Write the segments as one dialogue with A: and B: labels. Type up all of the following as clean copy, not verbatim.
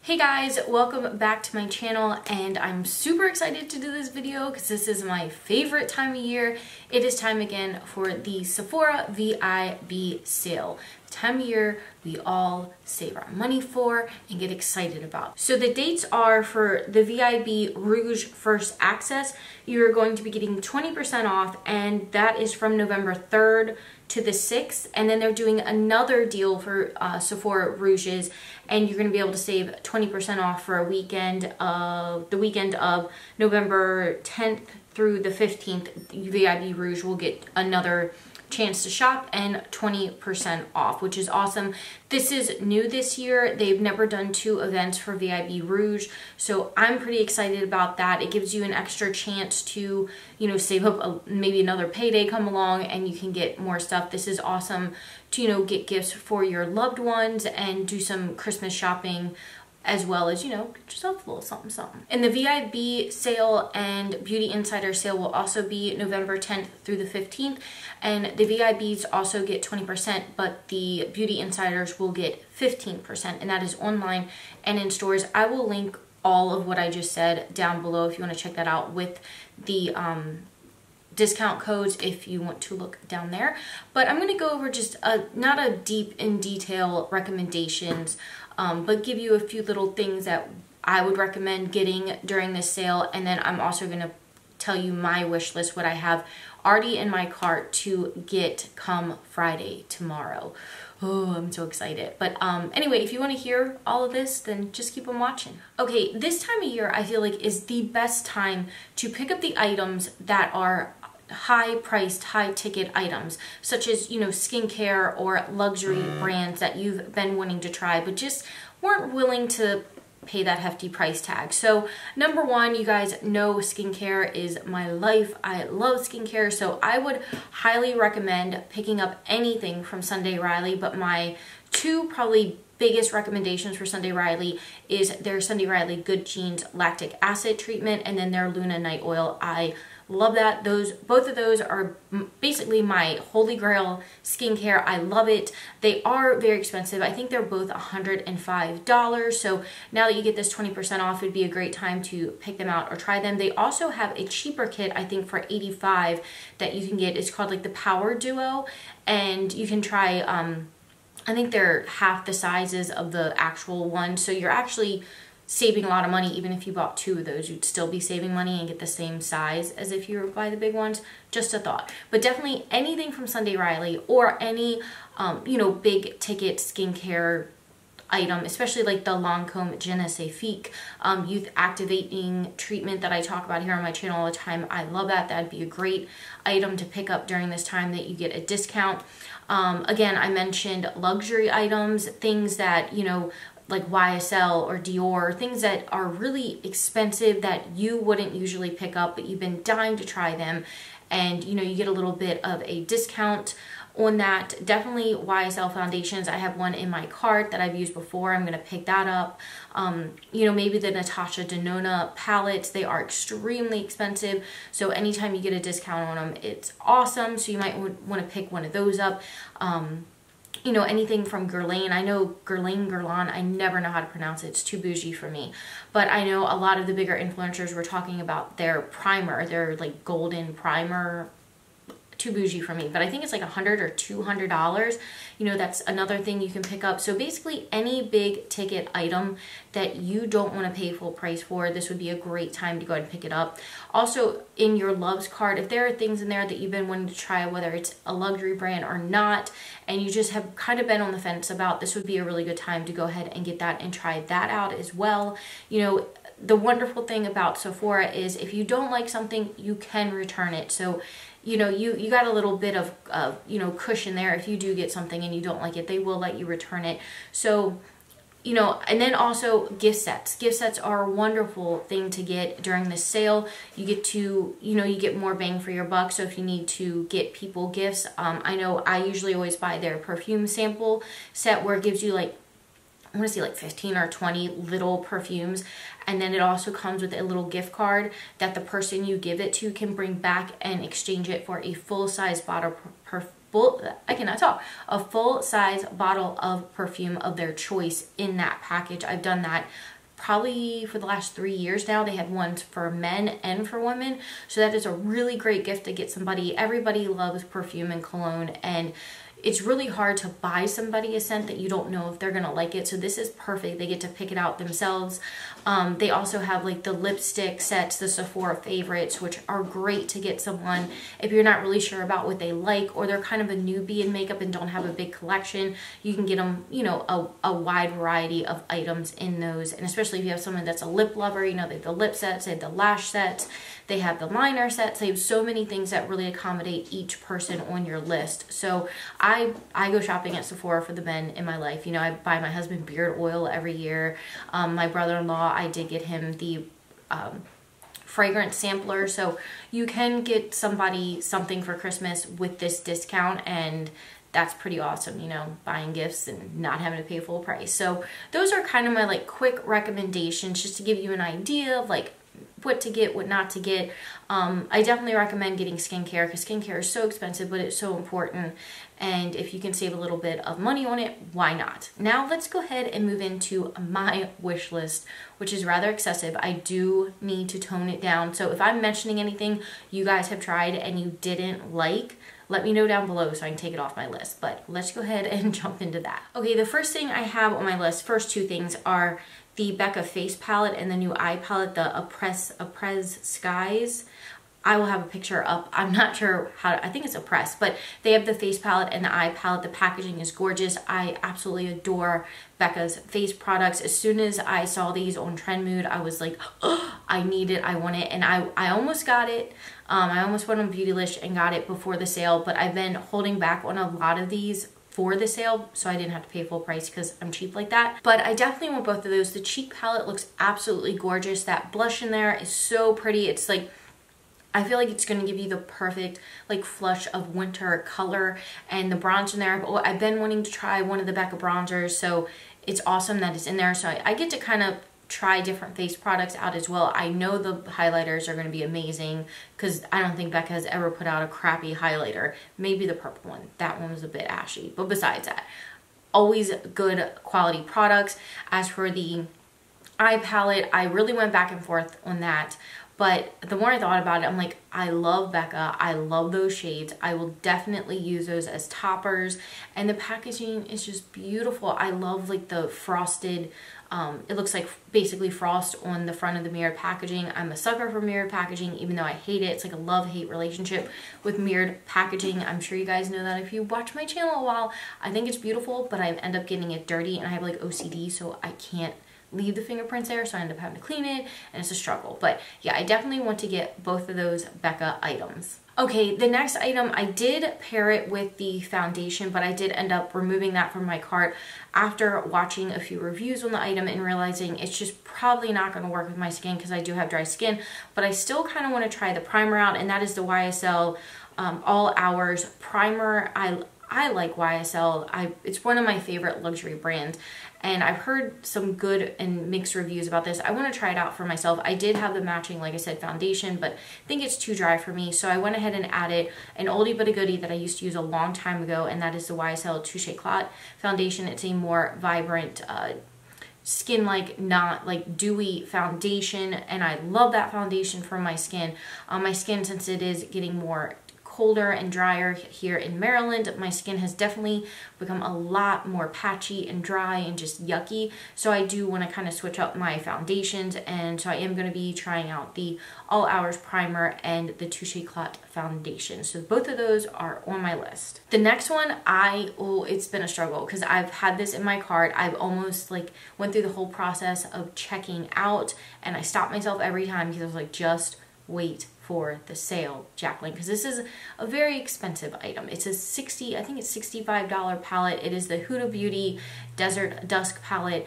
A: Hey guys, welcome back to my channel, and I'm super excited to do this video because this is my favorite time of year. It is time again for the Sephora VIB sale. Time of year we all save our money for and get excited about. So the dates are for the VIB Rouge First Access. You're going to be getting 20% off, and that is from November 3rd to the 6th, and then they're doing another deal for Sephora Rouges, and you're going to be able to save 20% off for a weekend of the weekend of November 10th through the 15th. VIB Rouge will get another chance to shop and 20% off, which is awesome. This is new this year. They've never done two events for VIB Rouge, so I'm pretty excited about that. It gives you an extra chance to, you know, save up maybe another payday come along and you can get more stuff. This is awesome to, you know, get gifts for your loved ones and do some Christmas shopping, as well as, you know, get yourself a little something something. And the VIB sale and Beauty Insider sale will also be November 10th through the 15th, and the VIBs also get 20%, but the Beauty Insiders will get 15%, and that is online and in stores. I will link all of what I just said down below if you want to check that out with the discount codes if you want to look down there. But I'm going to go over just not a deep in detail recommendations, but give you a few little things that I would recommend getting during this sale. And then I'm also going to tell you my wish list, what I have already in my cart to get come Friday tomorrow. Oh, I'm so excited. But anyway, if you want to hear all of this, then just keep on watching. Okay, this time of year I feel like is the best time to pick up the items that are high priced, high ticket items, such as, you know, skincare or luxury brands that you've been wanting to try but just weren't willing to pay that hefty price tag. So number one, you guys know skincare is my life. I love skincare, so I would highly recommend picking up anything from Sunday Riley, but my two probably biggest recommendations for Sunday Riley is their Sunday Riley Good Genes Lactic Acid Treatment and then their Luna Night Oil. I love that. Both of those are basically my holy grail skincare. I love it. They are very expensive. I think they're both $105. So now that you get this 20% off, it'd be a great time to pick them out or try them. They also have a cheaper kit, I think for $85, that you can get. It's called like the Power Duo, and you can try, I think they're half the sizes of the actual one. So you're actually saving a lot of money. Even if you bought two of those, you'd still be saving money and get the same size as if you were buy the big ones. Just a thought. But definitely anything from Sunday Riley or any, you know, big ticket skincare item, especially like the Lancome Je ne sais Fique youth activating treatment that I talk about here on my channel all the time. I love that. That'd be a great item to pick up during this time that you get a discount. Again, I mentioned luxury items, things that, you know, like YSL or Dior, things that are really expensive that you wouldn't usually pick up, but you've been dying to try them, and you know, you get a little bit of a discount on that. Definitely YSL foundations. I have one in my cart that I've used before. I'm going to pick that up. You know, maybe the Natasha Denona palettes. They are extremely expensive, so anytime you get a discount on them, it's awesome. So you might want to pick one of those up. You know, anything from Guerlain. I know Guerlain, I never know how to pronounce it. It's too bougie for me. But I know a lot of the bigger influencers were talking about their primer, their like golden primer. Too bougie for me, but I think it's like $100 or $200. You know, that's another thing you can pick up. So basically any big ticket item that you don't want to pay full price for, this would be a great time to go ahead and pick it up. Also, in your loves cart, if there are things in there that you've been wanting to try, whether it's a luxury brand or not, and you just have kind of been on the fence about, this would be a really good time to go ahead and get that and try that out as well. You know, the wonderful thing about Sephora is if you don't like something, you can return it. So, you know, you got a little bit of, you know, cushion there. If you do get something and you don't like it, they will let you return it. So, you know, and then also gift sets. Gift sets are a wonderful thing to get during this sale. You get to, you know, you get more bang for your buck. So if you need to get people gifts, I know I usually always buy their perfume sample set where it gives you like, I want to say like 15 or 20 little perfumes, and then it also comes with a little gift card that the person you give it to can bring back and exchange it for a full-size bottle I cannot talk, a full-size bottle of perfume of their choice in that package. I've done that probably for the last 3 years now. They had ones for men and for women, so that is a really great gift to get somebody. Everybody loves perfume and cologne, and it's really hard to buy somebody a scent that you don't know if they're gonna like it, so this is perfect. They get to pick it out themselves. They also have like the lipstick sets, the Sephora favorites, which are great to get someone if you're not really sure about what they like, or they're kind of a newbie in makeup and don't have a big collection. You can get them, you know, a wide variety of items in those, and especially if you have someone that's a lip lover, you know, they have the lip sets, they have the lash sets, they have the liner sets, they have so many things that really accommodate each person on your list. So I go shopping at Sephora for the men in my life. You know, I buy my husband beard oil every year. My brother-in-law, I did get him the fragrance sampler, so you can get somebody something for Christmas with this discount, and that's pretty awesome, you know, buying gifts and not having to pay full price. So those are kind of my like quick recommendations just to give you an idea of like what to get, what not to get. I definitely recommend getting skincare because skincare is so expensive, but it's so important. And if you can save a little bit of money on it, why not? Now let's go ahead and move into my wish list, which is rather excessive. I do need to tone it down. So if I'm mentioning anything you guys have tried and you didn't like, let me know down below so I can take it off my list. But let's go ahead and jump into that. Okay, the first thing I have on my list, first two things, are the Becca face palette and the new eye palette, the Après Skies. I will have a picture up. I'm not sure how to, I think it's Après, but they have the face palette and the eye palette. The packaging is gorgeous. I absolutely adore Becca's face products. As soon as I saw these on Trendmood, I was like, oh, I need it, I want it, and I almost got it. I almost went on BeautyDesert and got it before the sale, but I've been holding back on a lot of these for the sale, so I didn't have to pay full price because I'm cheap like that. But I definitely want both of those. The cheek palette looks absolutely gorgeous. That blush in there is so pretty. It's like, I feel like it's going to give you the perfect like flush of winter color, and the bronzer in there. I've been wanting to try one of the Becca bronzers, so it's awesome that it's in there. So I get to kind of try different face products out as well. I know the highlighters are going to be amazing because I don't think Becca has ever put out a crappy highlighter. Maybe the purple one. That one was a bit ashy. But besides that, always good quality products. As for the eye palette, I really went back and forth on that. But the more I thought about it, I'm like, I love Becca. I love those shades. I will definitely use those as toppers. And the packaging is just beautiful. I love like the frosted, it looks like basically frost on the front of the mirrored packaging. I'm a sucker for mirrored packaging, even though I hate it. It's like a love-hate relationship with mirrored packaging. I'm sure you guys know that if you watch my channel a while. I think it's beautiful, but I end up getting it dirty, and I have like OCD, so I can't leave the fingerprints there, so I end up having to clean it, and it's a struggle. But yeah, I definitely want to get both of those Becca items. Okay, the next item, I did pair it with the foundation, but I did end up removing that from my cart after watching a few reviews on the item and realizing it's just probably not going to work with my skin because I do have dry skin. But I still kind of want to try the primer out, and that is the YSL All Hours Primer. I like YSL. It's one of my favorite luxury brands, and I've heard some good and mixed reviews about this. I want to try it out for myself. I did have the matching, like I said, foundation, but I think it's too dry for me, so I went ahead and added an oldie but a goodie that I used to use a long time ago, and that is the YSL Touche ECLAT foundation. It's a more vibrant, skin-like, not like dewy foundation, and I love that foundation for my skin. My skin, since it is getting more colder and drier here in Maryland, my skin has definitely become a lot more patchy and dry and just yucky. So I do want to kind of switch up my foundations, and so I am going to be trying out the All Hours Primer and the Touche ECLAT foundation. So both of those are on my list. The next one, it's been a struggle because I've had this in my cart. I've almost like went through the whole process of checking out, and I stopped myself every time because I was like, just wait for the sale, Jaclyn, because this is a very expensive item. It's a I think it's $65 palette. It is the Huda Beauty Desert Dusk palette.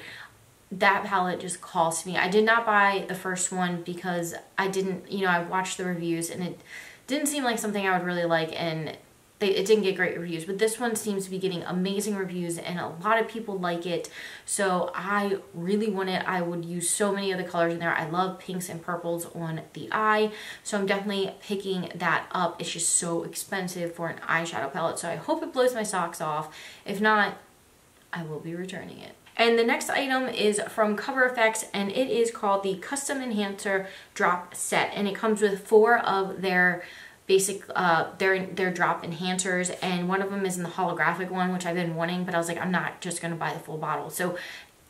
A: That palette just cost me. I did not buy the first one because I didn't, I watched the reviews and it didn't seem like something I would really like, and it didn't get great reviews, but this one seems to be getting amazing reviews and a lot of people like it. So I really want it. I would use so many of the colors in there. I love pinks and purples on the eye. So I'm definitely picking that up. It's just so expensive for an eyeshadow palette. So I hope it blows my socks off. If not, I will be returning it. And the next item is from Cover FX, and it is called the Custom Enhancer Drop Set. And it comes with 4 of their basic their drop enhancers, and one of them is in the holographic one, which I've been wanting, but I was like, I'm not just gonna buy the full bottle. So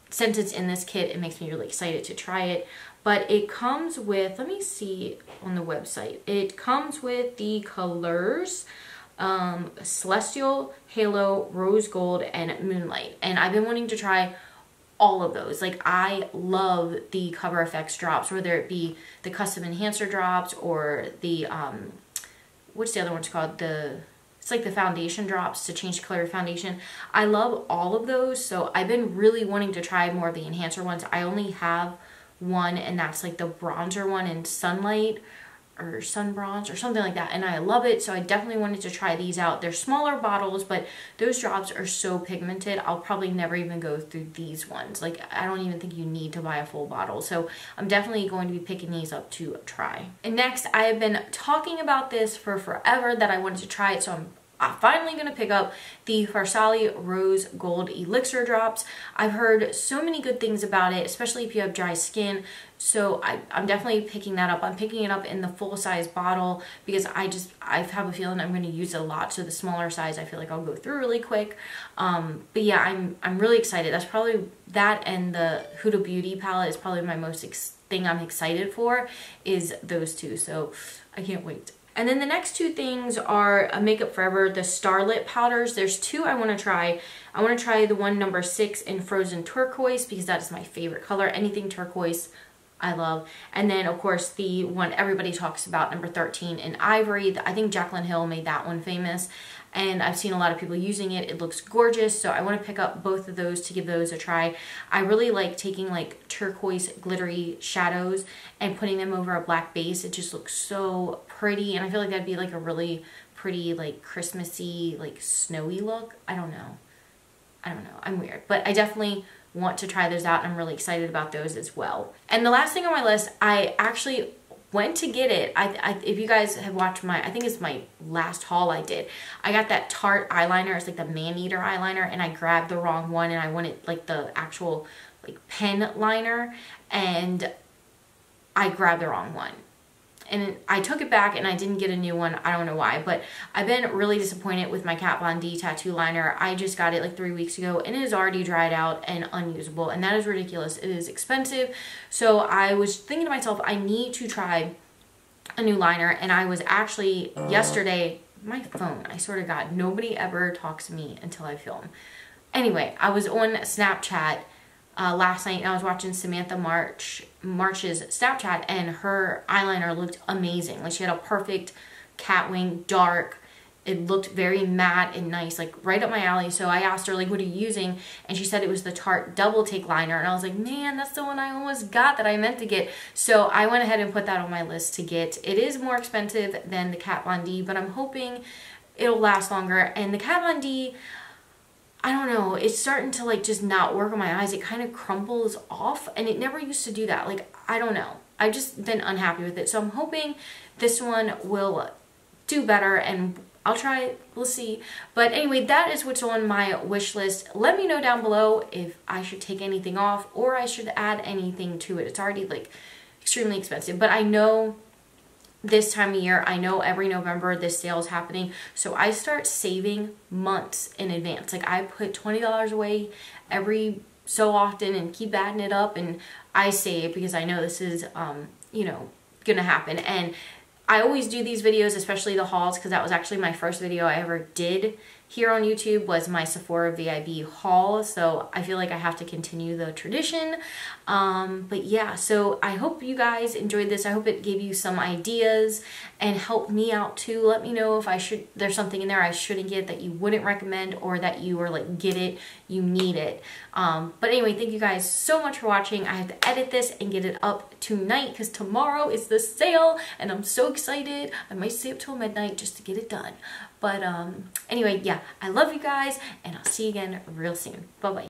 A: since it's in this kit, it makes me really excited to try it. But it comes with, let me see on the website, it comes with the colors Celestial, Halo, Rose Gold, and Moonlight. And I've been wanting to try all of those. Like, I love the Cover FX drops, whether it be the custom enhancer drops or the what's the other one's called? It's like the foundation drops to change the color of foundation. I love all of those, so I've been really wanting to try more of the enhancer ones. I only have one, and that's like the bronzer one in Sunlight or Sun Bronze or something like that, and I love it, so I definitely wanted to try these out. They're smaller bottles, but those drops are so pigmented, I'll probably never even go through these ones. Like, I don't even think you need to buy a full bottle, so I'm definitely going to be picking these up to try. And next, I have been talking about this for forever that I wanted to try it, so I'm finally going to pick up the FARSÁLIRose Gold Elixir drops. I've heard so many good things about it, especially if you have dry skin, so I'm definitely picking that up. I'm picking it up in the full size bottle because I have a feeling I'm going to use it a lot, so the smaller size I feel like I'll go through really quick. But yeah, I'm really excited. That's probably, that and the Huda Beauty palette is probably my most thing I'm excited for, is those two, so I can't wait. And then the next 2 things are Makeup Forever, the Starlit powders. There's 2 I want to try. I want to try the one number 6 in Frozen Turquoise because that is my favorite color. Anything turquoise, I love. And then, of course, the one everybody talks about, number 13 in Ivory. I think Jaclyn Hill made that one famous, and I've seen a lot of people using it. It looks gorgeous, so I want to pick up both of those to give those a try. I really like taking like turquoise glittery shadows and putting them over a black base. It just looks so pretty, and I feel like that'd be like a really pretty, like Christmassy, like snowy look. I don't know, I'm weird, but I definitely want to try those out, and I'm really excited about those as well. And the last thing on my list, I actually went to get it. If you guys have watched my, I think it's my last haul I did, I got that Tarte eyeliner. It's like the man-eater eyeliner, and I grabbed the wrong one, and I wanted like the actual like pen liner, and I grabbed the wrong one. And I took it back and I didn't get a new one. I don't know why, but I've been really disappointed with my Kat Von D tattoo liner. I just got it like 3 weeks ago, and it is already dried out and unusable, and that is ridiculous. It is expensive. So I was thinking to myself, I need to try a new liner, and I was actually yesterday, my phone, I swear to God, nobody ever talks to me until I film. Anyway, I was on Snapchat last night, and I was watching Samantha March's Snapchat, and her eyeliner looked amazing. Like, she had a perfect cat wing, dark. It looked very matte and nice, like right up my alley. So I asked her, like, what are you using? And she said it was the Tarte Double Take Liner. And I was like, man, that's the one I almost got that I meant to get. So I went ahead and put that on my list to get. It is more expensive than the Kat Von D, but I'm hoping it'll last longer. And the Kat Von D, I don't know, it's starting to like just not work on my eyes. It kind of crumples off, and it never used to do that. Like, I don't know. I've just been unhappy with it. So I'm hoping this one will do better, and I'll try it. We'll see. But anyway, that is what's on my wish list. Let me know down below if I should take anything off or I should add anything to it. It's already like extremely expensive, but I know this time of year, I know every November this sale is happening, so I start saving months in advance. Like, I put $20 away every so often and keep adding it up, and I save because I know this is, you know, gonna happen. And I always do these videos, especially the hauls, because that was actually my first video I ever did here on YouTube, was my Sephora VIB haul. So I feel like I have to continue the tradition. But yeah, so I hope you guys enjoyed this. I hope it gave you some ideas and helped me out too. Let me know if there's something in there I shouldn't get that you wouldn't recommend, or that you were like, get it, you need it. But anyway, thank you guys so much for watching. I have to edit this and get it up tonight because tomorrow is the sale, and I'm so excited. I might stay up till midnight just to get it done. But anyway, yeah, I love you guys, and I'll see you again real soon. Bye-bye.